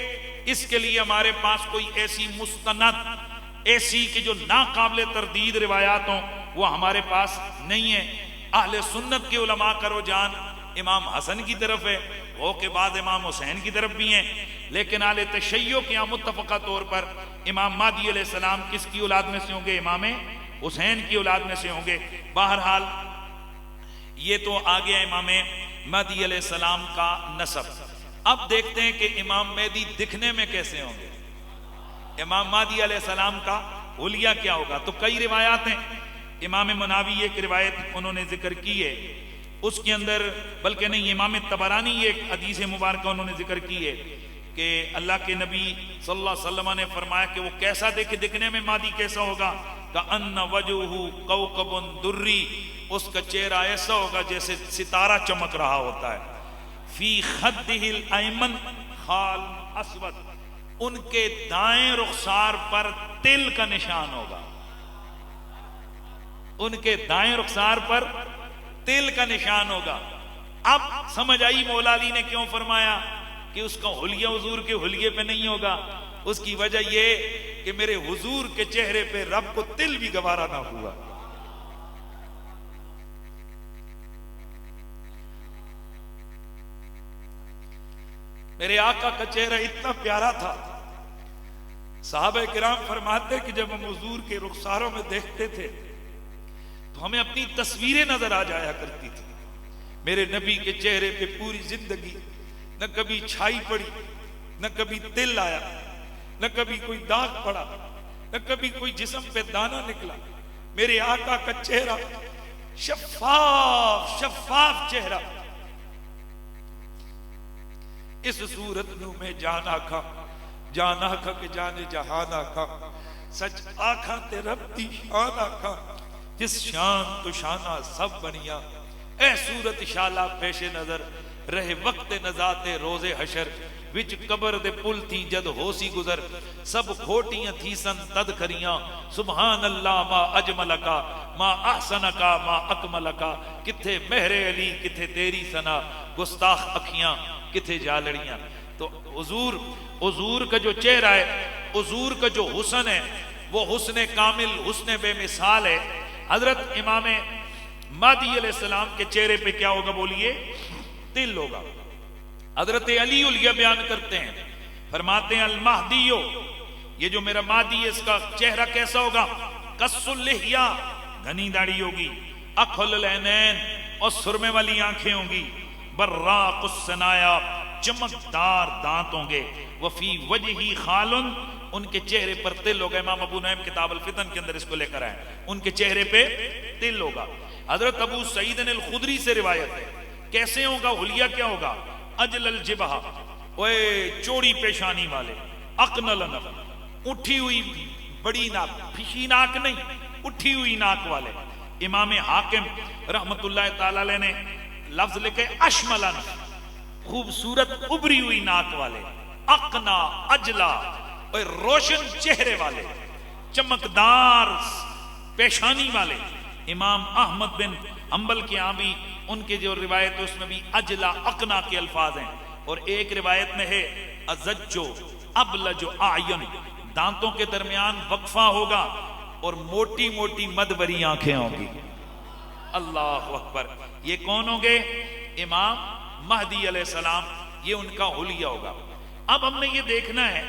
اس کے لیے ہمارے پاس کوئی ایسی مستند، ایسی کہ جو ناقابل تردید روایات ہوں وہ ہمارے پاس نہیں ہے۔ اہل سنت کے علماء کا رجحان امام حسن کی طرف ہے، وہ کے بعد امام حسین کی طرف بھی ہیں، لیکن اہل تشیع کے یہاں متفقہ طور پر امام مہدی علیہ السلام کس کی اولاد میں سے ہوں گے؟ امام حسین کی اولاد میں سے ہوں گے۔ بہرحال یہ تو آ گیا امام مہدی علیہ السلام کا نسب۔ اب دیکھتے ہیں کہ امام مہدی دکھنے میں کیسے ہوں گے، امام مہدی علیہ السلام کا حلیہ کیا ہوگا؟ تو کئی روایات ہیں، امام مناوی ایک روایت انہوں نے ذکر کی ہے، اس کے اندر بلکہ نہیں، امام طبرانی ایک حدیث مبارکہ انہوں نے ذکر کی ہے کہ اللہ کے نبی صلی اللہ علیہ وسلم نے فرمایا کہ وہ کیسا دکھنے میں مہدی کیسا ہوگا؟ کأن وجہہ کوکب دری، اس کا چہرہ ایسا ہوگا جیسے ستارہ چمک رہا ہوتا ہے۔ فی خدہ الایمن خال اسود، ان کے دائیں رخسار پر تل کا نشان ہوگا، ان کے دائیں رخسار پر تل کا نشان ہوگا۔ اب سمجھ آئی مولا علی نے کیوں فرمایا کہ اس کا حلیہ حضور کے حلیے پہ نہیں ہوگا؟ اس کی وجہ یہ کہ میرے حضور کے چہرے پہ رب کو تل بھی گوارا نہ ہوا۔ میرے آقا کا چہرہ اتنا پیارا تھا، صحابہ کرام فرماتے کہ جب ہم حضور کے رخساروں میں دیکھتے تھے تو ہمیں اپنی تصویریں نظر آ جایا کرتی تھی۔ میرے نبی کے چہرے پہ پوری زندگی نہ کبھی چھائی پڑی، نہ کبھی تل آیا، نہ کبھی کوئی داغ پڑا، نہ کبھی کوئی جسم پہ دانہ نکلا۔ میرے آقا کا چہرہ شفاف چہرہ، اس صورت نو میں جان آکھا کہ جانے جہان آکھا، سچ آکھا تے رب دی شان آکھا، جس شان تو شانہ سب بنیا۔ اے صورت شالا پیش نظر، رہے وقت نزات روز حشر، وچ قبر دے پل تھی جد ہو سی گزر، سب کھوٹیاں تھی سن تد کھریاں، سبحان اللہ ما اجملکا ما احسنکا ما اکملکا، کتھے مہر علی کتھے تیری ثنا، گستاخ اکھیاں کتھے جالڑیاں۔ تو حضور کا جو چہرہ ہے، حضور کا جو حسن ہے، وہ حسن کامل، حسن بے مثال ہے۔ حضرت امام مہدی علیہ السلام کے چہرے پہ کیا ہوگا بولیے؟ تل ہوگا۔ حضرت علی علیہ بیان کرتے ہیں، فرماتے ہیں المہدیو، یہ جو میرا مہدی ہے اس کا چہرہ کیسا ہوگا؟ قص اللحیہ، گھنی داڑھی ہوگی، اکحل العینین، اور سرمے والی آنکھیں ہوں گی، براق الثنایا، چمکدار دانت ہوں گے، وفی وجہی خالن، ان کے چہرے پر تل ہوگا۔ امام ابو نعیم کتاب الفتن کے اندر اس کو لے کر آئے، ان کے چہرے پہ تل ہوگا۔ حضرت ابو سعید الخدری سے روایت ہے، کیسے ہوگا حلیہ کیا ہوگا؟ اجل الجبہہ، اوے چوڑی پیشانی والے، اقنل نف، اٹھی ہوئی بڑی ناک، پھشی ناک نہیں، اٹھی ہوئی ناک والے۔ امام حاکم رحمت اللہ تعالی علیہ نے لفظ لکھے اشملن، خوبصورت ابری ہوئی ناک والے، اقنا اجلا، اور روشن چہرے والے، چمکدار پیشانی والے۔ امام احمد بن حنبل کے یہاں بھی ان کے جو روایت ہے اس میں بھی اجلا اقنا کے الفاظ ہیں، اور ایک روایت میں ہے ازجو ابلج اعین، دانتوں کے درمیان وقفہ ہوگا اور موٹی موٹی مدبری آنکھیں ہوں گی۔ اللہ اکبر۔ یہ کون ہوں گے؟ امام مہدی علیہ السلام، یہ ان کا حلیہ ہوگا۔ اب ہم نے یہ دیکھنا ہے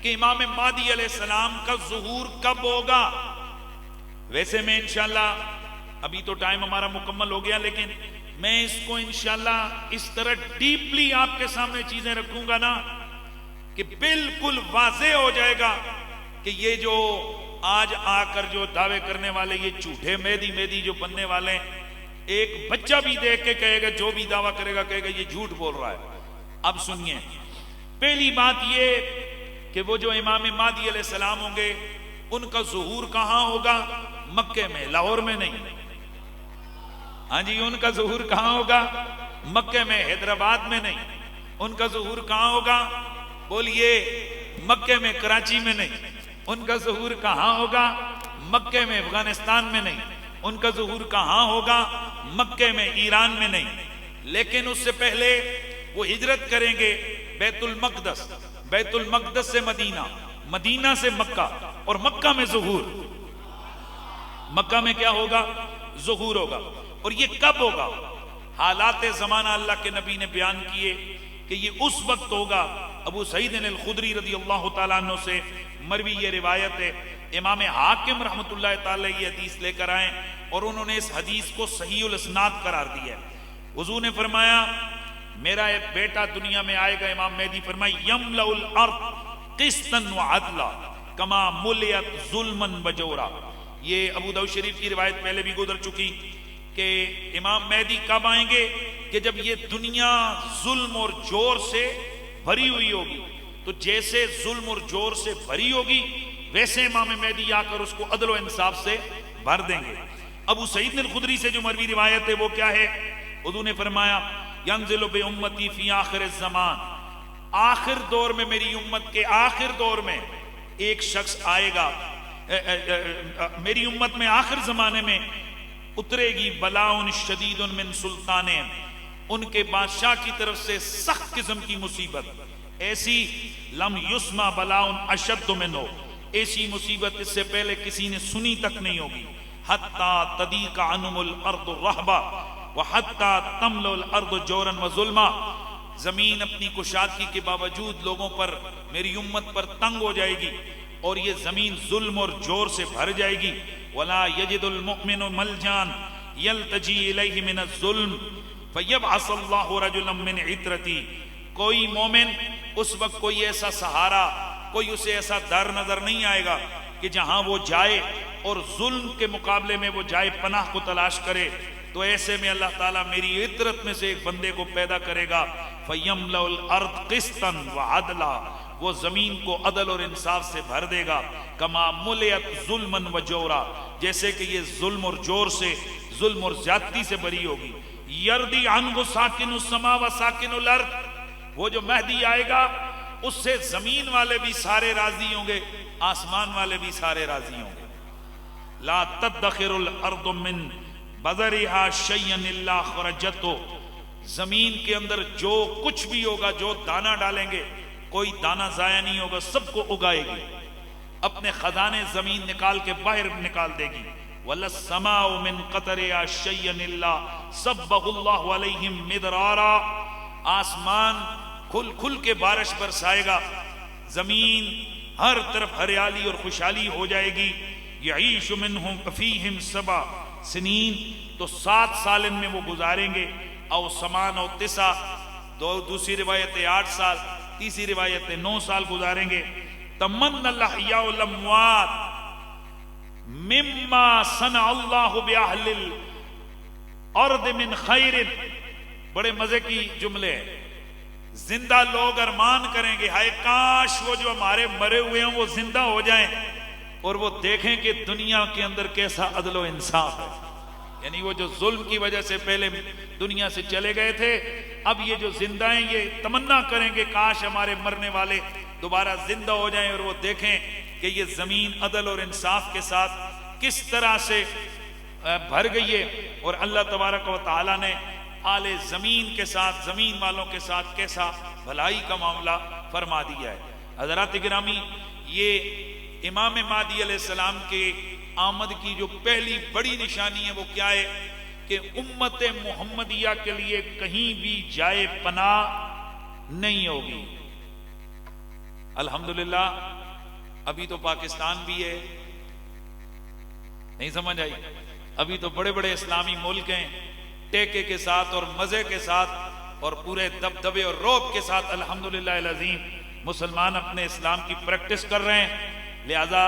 کہ امام مہدی علیہ السلام کا ظہور کب ہوگا۔ ویسے میں انشاءاللہ ابھی تو ٹائم ہمارا مکمل ہو گیا، لیکن میں اس کو انشاءاللہ اس طرح ڈیپلی آپ کے سامنے چیزیں رکھوں گا نا کہ بالکل واضح ہو جائے گا کہ یہ جو آج آ کر جو دعوے کرنے والے یہ جھوٹے مہدی جو بننے والے ہیں، ایک بچہ بھی دیکھ کے کہے گا، جو بھی دعویٰ کرے گا کہے گا یہ جھوٹ بول رہا ہے۔ اب سنیے، پہلی بات یہ کہ وہ جو امام مہدی علیہ السلام ہوں گے ان کا ظہور کہاں ہوگا؟ مکے میں، لاہور میں نہیں۔ ہاں جی، ان کا ظہور کہاں ہوگا؟ مکے میں، حیدرآباد میں نہیں۔ ان کا ظہور کہاں ہوگا؟ بولیے، مکے میں، کراچی میں نہیں۔ ان کا ظہور کہاں ہوگا؟ مکے میں، افغانستان میں نہیں۔ ان کا ظہور کہاں ہوگا؟ مکے میں، ایران میں نہیں۔ لیکن اس سے پہلے وہ ہجرت کریں گے بیت المقدس، بیت المقدس سے مدینہ، مدینہ سے مکہ، اور مکہ میں ظہور۔ مکہ میں کیا ہوگا؟ ظہور ہوگا۔ اور یہ کب ہوگا؟ حالات زمانہ اللہ کے نبی نے بیان کیے کہ یہ اس وقت ہوگا۔ ابو سعید الخدری رضی اللہ تعالیٰ عنہ سے مروی یہ روایت ہے، امام حاکم رحمت اللہ تعالیٰ یہ حدیث لے کر آئیں اور انہوں نے اس حدیث کو صحیح الاسناد قرار دیا ہے۔ حضور نے فرمایا میرا ایک بیٹا دنیا میں آئے گا، امام مہدی فرمایا یملأ الارض قسطا وعدلا کما ملئت ظلما وجورا۔ یہ ابو داؤد شریف کی روایت پہلے بھی گزر چکی کہ امام مہدی کب آئیں گے؟ کہ جب یہ دنیا ظلم اور جور سے بھری ہوئی ہوگی۔ تو جیسے ظلم اور جور سے بھری ہوگی ویسے امام مہدی آ کر اس کو عدل و انصاف سے بھر دیں گے۔ ابو سعید الخدری سے جو مروی روایت ہے وہ کیا ہے؟ حضور نے فرمایا ینزل بامتی فی آخر الزمان، آخر دور میں، میری امت کے آخر دور میں ایک شخص آئے گا، میری امت میں آخر زمانے میں اترے گی بلاء شدید من سلطان، ان کے بادشاہ کی طرف سے سخت قسم کی مصیبت، ایسی لم یسمع بلاء اشد منہ، ایسی مصیبت اس سے پہلے کسی نے سنی تک نہیں ہوگی۔ حتی تضیق عنہم الارض رہبا وحتی تملأ الارض جورا وظلما، زمین اپنی کشادگی کے باوجود لوگوں پر، میری امت پر تنگ ہو جائے گی اور یہ زمین ظلم اور جور سے بھر جائے گی۔ ولا یجد المؤمن ملجا یلتجی الیہ من الظلم فیبعث اللہ رجلا من عترتی، کوئی مومن اس وقت کوئی ایسا سہارا، کوئی اسے ایسا در نظر نہیں آئے گا کہ جہاں وہ جائے اور ظلم کے مقابلے میں وہ جائے پناہ کو تلاش کرے، تو ایسے میں اللہ تعالیٰ میری عطرت میں سے ایک بندے کو پیدا کرے گا۔ فَيَمْلَأُ الْأَرْضَ قِسْطًا وَعَدْلًا، وہ زمین کو عدل اور انصاف سے بھر دے گا۔ کما ملئت ظلمًا وجورا، جیسے کہ یہ ظلم اور جور سے، ظلم اور زیادتی سے بری ہوگی۔ یردی عنہ ساکن السماء و ساکن الارض، وہ جو مہدی آئے گا اس سے زمین والے بھی سارے راضی ہوں گے، آسمان والے بھی سارے راضی ہوں گے۔ لا تدخر الارض من بذرها شیئا الا خرجته، زمین کے اندر جو کچھ بھی ہوگا، جو دانہ ڈالیں گے کوئی دانہ ضائع نہیں ہوگا، سب کو اگائے گی، اپنے خزانے زمین نکال کے باہر نکال دے گی۔ وَلَا السَّمَاءُ مِنْ قَطَرِهَا شَيْئًا إِلَّا صَبَّهُ اللَّهُ عَلَيْهِمْ مِدْرَارًا، آسمان کھل کھل کے بارش برسائے گا، زمین ہر طرف ہریالی اور خوشحالی ہو جائے گی۔ يَعِيشُ مِنْهُمْ فِيهِمْ 7 سنین، تو 7 سال ان میں وہ گزاریں گے۔ او سمان او تسع، دوسری روایت 8 سال، تیسری روایت 9 سال گزاریں گے۔ تمن الاحیاء الاموات مما صنع اللہ باہل الارض من خیر، بڑے مزے کی جملے ہیں۔ زندہ لوگ ارمان کریں گے ہائے کاش وہ جو ہمارے مرے ہوئے ہیں وہ زندہ ہو جائیں اور وہ دیکھیں کہ دنیا کے اندر کیسا عدل و انصاف ہے، یعنی وہ جو ظلم کی وجہ سے پہلے دنیا سے چلے گئے تھے، اب یہ جو زندہ ہیں یہ تمنا کریں گے کاش ہمارے مرنے والے دوبارہ زندہ ہو جائیں اور وہ دیکھیں کہ یہ زمین عدل اور انصاف کے ساتھ کس طرح سے بھر گئی ہے، اور اللہ تبارک و تعالی نے آل زمین کے ساتھ، زمین والوں کے ساتھ کیسا بھلائی کا معاملہ فرما دیا ہے۔ حضرات گرامی، یہ امام مہدی علیہ السلام کے آمد کی جو پہلی بڑی نشانی ہے وہ کیا ہے کہ امت محمدیہ کے لیے کہیں بھی جائے پناہ نہیں ہوگی۔ الحمدللہ ابھی تو پاکستان بھی ہے، نہیں سمجھ آئی، ابھی تو بڑے بڑے اسلامی ملک ہیں، ٹیکے کے ساتھ اور مزے کے ساتھ اور پورے دبدبے اور روب کے ساتھ الحمدللہ العظیم مسلمان اپنے اسلام کی پریکٹس کر رہے ہیں۔ لہذا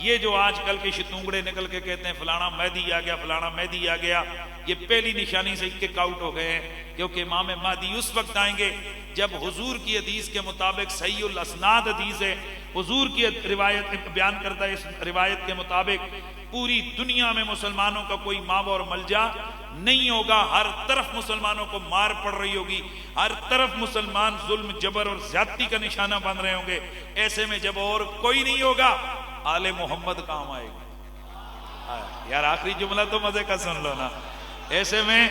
یہ جو آج کل کے شتونگڑے نکل کے کہتے ہیں فلانا مہدی آ گیا، فلانا مہدی آ گیا، یہ پہلی نشانی سے کک آؤٹ ہو گئے ہیں، کیونکہ امام مہدی اس وقت آئیں گے جب حضور کی حدیث کے مطابق صحیح الاسناد حدیث ہے، حضور کی روایت بیان کرتا ہے، اس روایت کے مطابق پوری دنیا میں مسلمانوں کا کوئی ماوا اور ملجا نہیں ہوگا، ہر طرف مسلمانوں کو مار پڑ رہی ہوگی، ہر طرف مسلمان ظلم جبر اور زیادتی کا نشانہ بن رہے ہوں گے۔ ایسے میں جب اور کوئی نہیں ہوگا، آل محمد کام آئے گا۔ یار آخری جملہ تو مزے کا سن لو نا۔ ایسے میں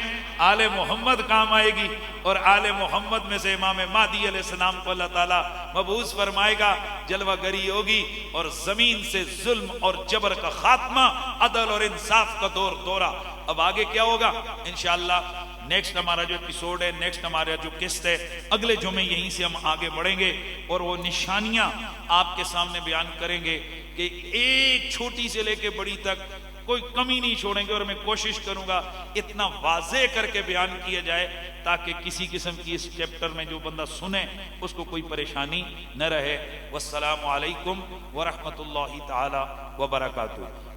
آل محمد کام آئے گی، اور آل محمد میں سے امام مہدی علیہ السلام کو اللہ تعالیٰ مبعوث فرمائے گا، جلوہ گری ہوگی اور زمین سے ظلم اور جبر کا خاتمہ، عدل اور انصاف کا دورہ۔ اب آگے کیا ہوگا انشاءاللہ نیکسٹ ہمارا جو ایپیسوڈ ہے، نیکسٹ ہمارا جو قسط ہے، اگلے جمعے یہیں سے ہم آگے بڑھیں گے اور وہ نشانیاں آپ کے سامنے بیان کریں گے کہ ایک چھوٹی سے لے کے بڑی تک کوئی کمی نہیں چھوڑیں گے، اور میں کوشش کروں گا اتنا واضح کر کے بیان کیا جائے تاکہ کسی قسم کی اس چیپٹر میں جو بندہ سنے اس کو کوئی پریشانی نہ رہے۔ والسلام علیکم ورحمۃ اللہ تعالی وبرکاتہ۔